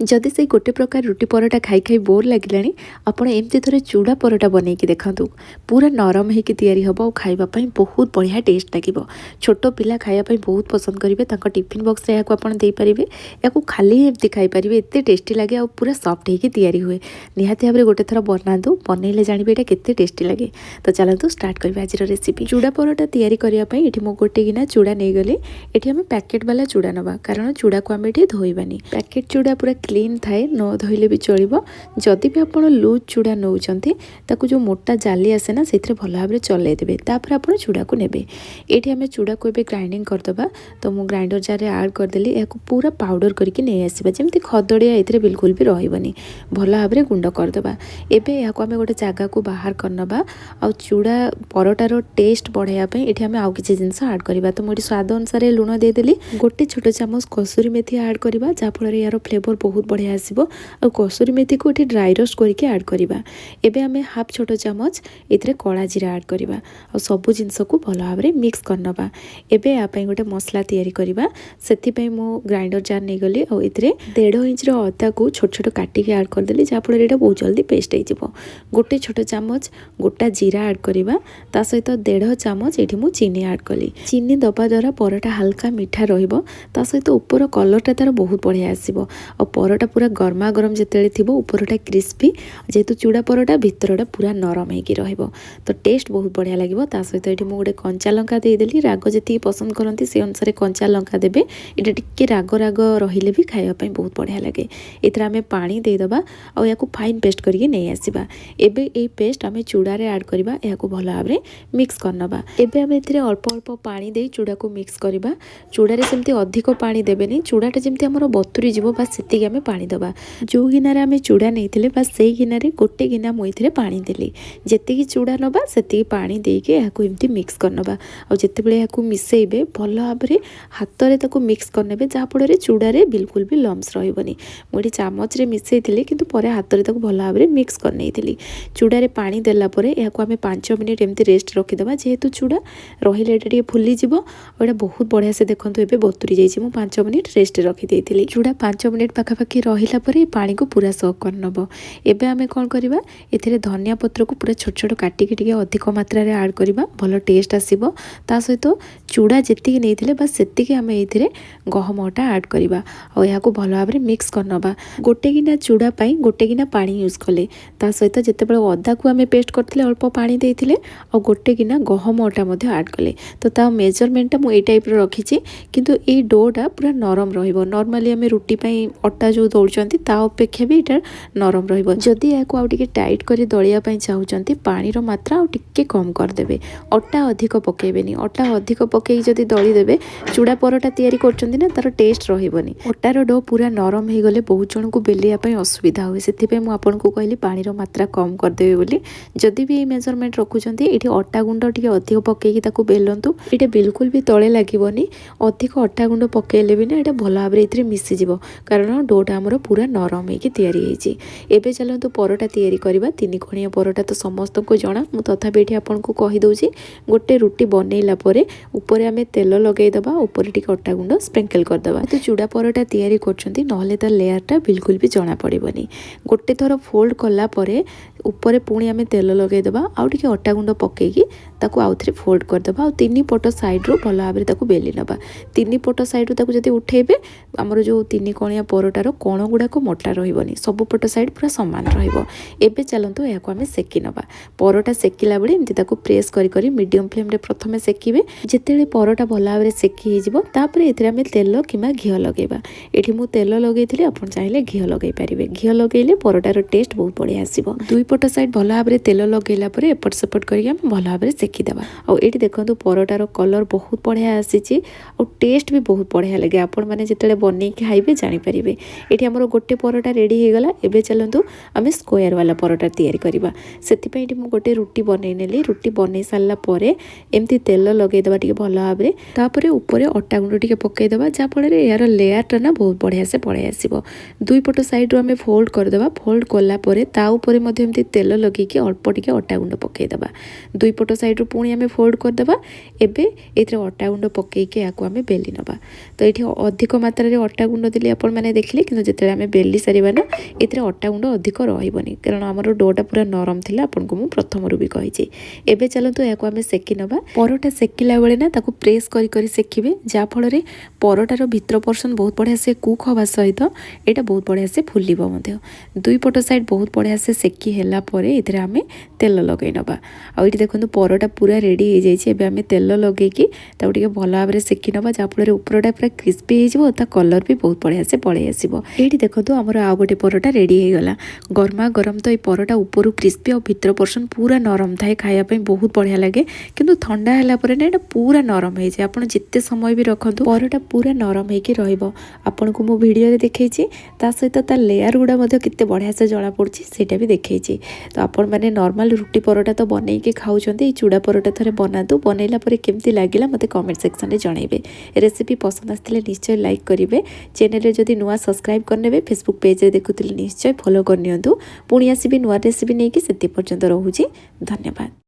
जदि से गोटे प्रकार रुटी परोटा खाई खाई बोर लगिलानी आपण एमती थोड़े चूड़ा परोटा बनईकी देखु पूरा नरम होकर तैयारी हम और खावाई बहुत बढ़िया टेस्ट लगे। छोट पिला खायापी बहुत पसंद करेंगे टिफिन बॉक्स में आपड़ देपारे या खाली एमती खाईपारे एत टेस्टी लगे और पूरा सफ्ट होकर तैयारी हुए। निहाती भाव में गोटे थर बनातु बनइले जानवे यहाँ केते टेस्टी लगे। तो चलतु स्टार्ट करें आज रेसिपी। चूड़ा परोटा तैयारी करने मु गोटे गिना चूड़ा नहीं गली। ये आम पैकेट वाला चूड़ा नवा कारण चूड़ा को आम ये धोबानी। पैकेट चूड़ा पूरा क्लीन थाए न धोइले भी चलो। जदि भी आप लुज चूड़ा नौकरी ताकू जो मोटा जाली आसे ना से भल भाव में चलई देवे तापर आप चूड़ा को नेबे। ये आम चूड़ा को ग्राइंडिंग करदे तो मु ग्राइंडर जार आड करदेली या पूरा पाउडर करके नहीं आसवा जमी खदड़िया ये बिल्कुल भी रही भल भाव में गुंड करदे। एबे या आम गोटे जगह को बाहर करनबा आ चूड़ा परोटार टेस्ट बढ़ाइबा ये आम आउ किसी जिनस आड करवा। तो मुझे स्वाद अनुसार लुण देदेली गोटे छोट चामच कसुरी मेथी आड करवा जहाँफल यार फ्लेवर बहुत बढ़िया आसो। आ कसुरी मेथी को ये ड्राई रोस्ट करके आड करवा। एबे आम हाफ छोट चामच ये कला जीरा आड करवा और सबू जिनस को भल भाव में मिक्स करनबा। एबे यापाई गोटे मसला तैयारी करवा से मु ग्राइंडर जार नहीं गली और ये 1.5 इंच अदा को छोट छोट काटिक आड करदेली जहाँफल ये बहुत जल्दी पेस्ट हो। गोटे छोट चामच गोटा जीरा आड करवा ता सहित 1.5 चामच ये मु चीनी आड कली। चीनी दबा द्वारा परोटा हल्का मीठा रहिबो ता सहित ऊपर कलरटा तार बहुत बढ़िया आसीबो और परोटा पूरा गरमा गरम जिते थी उपरटा क्रिस्पी जेहेतु चूड़ा परोटा भितरटा पूरा नरम होगी रहिबो। तो टेस्ट बहुत बढ़िया लगे। ता सहित ये मुझे कंचा लंका देदेली राग जी पसंद करती से अनुसार कंचा लंका देवे। ये टिके राग राग रहिले भी खावाई बहुत बढ़िया लगे। इधर आम पानी देदबा और या फाइन पेस्ट करके नहीं आसवा। एबे ये पेस्ट आम चूड़ा रे ऐड करवा या भल भाव में मिक्स करनबा। एबे आम ए अल्प अल्प पानी दे चूड़ा को मिक्स करवा। चूड़ा रे सेमती अधिक पानी देबेनी चूड़ाटा जमती आमर बतुरी जीव बस सेतिक आम पानी दबा। जो गिनारे आम चूड़ा नहीं बस से गिनारे गोटे गिना मुझे पानी देली जी चूड़ा नबा से पानी देके एमती मिक्स करनबा। और जितेबाला या मिसेबे भल भाव में हाथ में ताको मिक्स करने जहाँफल चूड़ारे बिल्कुल भी लम्स रही। मुझे चामच रे मिसई किंतु पर हाथ में भल भाव में मिक्स करनी। चूड़ारे पानी देलापर या आम 5 मिनिट एमती रेस्ट रखीदे जेहेतु चूड़ा रही ये फुलीज और ये बहुत बढ़िया से देखो ये बतुरी जाइए। 5 मिनिट रेस्ट रखी चूड़ा 5 मिनिट पाखापाखि रहा पानी को पूरा सक कर नब। एबे आमे कौन करवा एथिरे धनिया पत्र को पूरा छोट छोट काटिकी टिके अधिक मात्रा रे ऐड करवा भल टेस्ट आसीबो। ता सहित चूड़ा जेतिकी नैथिले बस सेतिकी आमे एथिरे गहम अटा ऐड करवा और या भल भाव में मिक्स करनबा। गोटे गिना चूड़ा पाई गोटे गिना पानी यूज कले ता सहित जेतेबेले अदा को आमे पेस्ट करथिले अल्प पानी देथिले और गोटे गिना गहम अटा मध्ये ऐड कले। तो ता मेजरमेंट मु ए टाइप रो रखिछि किंतु ए डोटा पूरा नरम रहिबो। नॉर्मली आमे रुटी पाई अटा जो दौड़चंती ता अपेक्षा भी एटा नरम रहिबो। जदि याको आउ टिके टाइट करी दलिया पाई चाहुचंती पानी रो मात्रा आउ टिके कम कर देबे। अटा अधिक पकेबेनी। अटा अधिक पकेई जदि दली देबे चूड़ा परोटा तैयारी करचंती ना तार टेस्ट रहिबोनी। अटार डो पूरा नरम हो गले बहुत जन को बेलिया पाई असुविधा हुए से मु आपन को कहली पानी रो मात्रा कम कर देबे बोली। जदि भी मेजरमेंट रखुचंती एठी अटा गुंड टिके अधिक पकेई ताको बेलंतु एटा बिल्कुल भी तळे लागिबोनी। अधिक अटा गुंड पकेले भी ना एटा भल भाव में इथरे मिसी जिवो कारण डोटा हमर पूरा नरम होइके तैयारी होइछि। एबे चलंतु परोटा तैयारी करबा। 3 कोणिया परोटा तो समस्त को जणा मु तथापि एठी आपन को कहि दउछि। गोटे रुटी बनैला परे ऊपर आमे तेल लगै दबा ऊपर टिके अटा गुंड स्प्रिंकल कर दबा। तो चूड़ा परोटा तैयारी करछंती नहले ता लेयरटा बिल्कुल भी जणा पड़िबोनी। गोटे थर फोल्ड कला परे ऊपर पुणी आमे तेल लगै दबा आउ टिके अटा गुंड पकेकी ताको आउथरे फोल्ड कर दबा। 3 पट साइड रो भल भाव में ताको बेली नबा। 3 पट साइड रो ताको जदि उठेबे हमर जो 3 कोणिया परोटार कोण गुड़ाक मोटा रहिबोनी सब पट साइड पूरा समान रहिबो। एबे चलंतु याको आमे सेकी नबा। परोटा सेकिला बेले एमती ताको प्रेस करी करी मीडियम फ्लेम रे प्रथमे सेकीबे। जेतेले परोटा भल भाव में सेकी हिजिबो तापरे एथिरे आमे तेल किमा घियो लगेबा। एठी मु तेल लगेइथिले आपण चाहिले घियो लगेइ पारिबे। घियो लगेइले परोटार टेस्ट बहुत बढ़िया आसीबो। 2 पट साइड भल भाव में तेल लगेला परे एपट सेपट करी आमे भल भाव में सेकी देबा। और एठी देखंतु परोटार कलर बहुत बढ़िया आसीची और टेस्ट भी बहुत बढ़िया लगे। आपण माने जेतेले बनै खाइबे जानि परिबे। एठी हमरो गोटे परोटा रेडी हे गला। एबे चलंतु आमे स्क्वायर वाला परोटा तैयारी करबा। सेति पई एठी मु गोटे रुटी बनै नेली। रुटी बनै साला परे एमती तेल लगेइ देबा टिके भल भाव में तापरे ऊपर अटा गुंड टिके पकेइ देबा जा फल रे यार लेयरटा ना बहुत बढ़िया से पड़े आसीबो। 2 पट साइड रो आमे फोल्ड कर देबा। फोल्ड कला परे ता ऊपर मध्ये एमती तेल लगेइ के अल्प टिके अटा गुंड पकेइ देबा। 2 पट साइड रो पुणी आमे फोल्ड कर देबा। एबे एथरे अटा गुंड पकेइ के याको आमे बेली नबा। तो ये अधिक मात्रा रे अटा गुंड देली आपण माने देखले କିନ୍ତୁ ଯେତେବେଳେ ଆମେ ବେଲି ସାରିବା ନା ଏଥିରେ ଅଟା ଗୁଣ୍ଡ ଅଧିକ ରହିବନି, କାରଣ ଆମର ଡୋଟା ପୁରା ନରମ ଥିଲା, ଆପଣଙ୍କୁ ମୁଁ ପ୍ରଥମରୁ ବି କହିଛି। ଏବେ ଚାଲନ୍ତୁ ଏହାକୁ ଆମେ ସେକି ନେବା। ପରଟା ସେକିଲା ବେଳେ ନା ତାକୁ ପ୍ରେସ୍ କରି କରି ସେକିବେ, ଯାହାଫଳରେ ପରଟାର ଭିତର ପର୍ସନ୍ ବହୁତ ବଢ଼ିଆ ସେ କୁକ୍ ହେବା ସହିତ ଏଇଟା ବହୁତ ବଢ଼ିଆ ସେ ଫୁଲିବ ମଧ୍ୟ। ଦୁଇ ପଟ ସାଇଡ଼୍ ବହୁତ ବଢ଼ିଆ ସେ ସେକି ହେଲା ପରେ ଏଥିରେ ଆମେ ତେଲ ଲଗାଇ ନେବା। ଆଉ ଏଇଠି ଦେଖନ୍ତୁ ପରଟା ପୁରା ରେଡ଼ି ହେଇଯାଇଛି। ଏବେ ଆମେ ତେଲ ଲଗେଇକି ତାକୁ ଟିକେ ଭଲ ଭାବରେ ସେକି ନେବା, ଯାହାଫଳରେ ଉପରଟା ପୁରା କ୍ରିସ୍ପି ହେଇଯିବ, ତା କଲର୍ ବି ବହୁତ ବଢ଼ିଆ ସେ ପଳେଇ ଆସିବ। ଏଇଠି ଦେଖନ୍ତୁ ଆମର ଆଉ ଗୋଟେ ପରଟା ରେଡ଼ି ହେଇଗଲା। ଗରମା ଗରମ ତ ଏଇ ପରଟା ଉପରୁ କ୍ରିସ୍ପି ଆଉ ଭିତର ପର୍ସନ୍ ପୁରା ନରମ ଥାଏ, ଖାଇବା ପାଇଁ ବହୁତ ବଢ଼ିଆ ଲାଗେ। କିନ୍ତୁ ଥଣ୍ଡା ହେଲା ପରେ ନା ଏଇଟା ପୁରା ନରମ ହେଇଯାଏ। ଆପଣ ଯେତେ ସମୟ ବି ରଖନ୍ତୁ ପରଟା ପୁରା ନରମ ହେଇକି ରହିବ। ଆପଣଙ୍କୁ ମୁଁ ଭିଡ଼ିଓରେ ଦେଖେଇଛି, ତା ସହିତ ତା ଲେୟାର ଗୁଡ଼ା ମଧ୍ୟ କେତେ ବଢ଼ିଆ ସେ ଜଣାପଡ଼ୁଛି ସେଇଟା ବି ଦେଖେଇଛି। ତ ଆପଣମାନେ ନର୍ମାଲ ରୁଟି ପରଟା ତ ବନେଇକି ଖାଉଛନ୍ତି, ଏଇ ଚୁଡ଼ା ପରଟା ଥରେ ବନାନ୍ତୁ। ବନେଇଲା ପରେ କେମିତି ଲାଗିଲା ମୋତେ କମେଣ୍ଟ ସେକ୍ସନରେ ଜଣାଇବେ। ରେସିପି ପସନ୍ଦ ଆସିଥିଲେ ନିଶ୍ଚୟ ଲାଇକ୍ କରିବେ। ଚ୍ୟାନେଲରେ ଯଦି ନୂଆ ସବସ୍କ୍ରାଇବ୍ କରିନେବେ, ଫେସବୁକ୍ ପେଜ୍ରେ ଦେଖୁଥିଲେ ନିଶ୍ଚୟ ଫଲୋ କରିନିଅନ୍ତୁ। ପୁଣି ଆସିବି ନୂଆ ରେସିପି ନେଇକି, ସେତିକି ପର୍ଯ୍ୟନ୍ତ ରହୁଛି। ଧନ୍ୟବାଦ।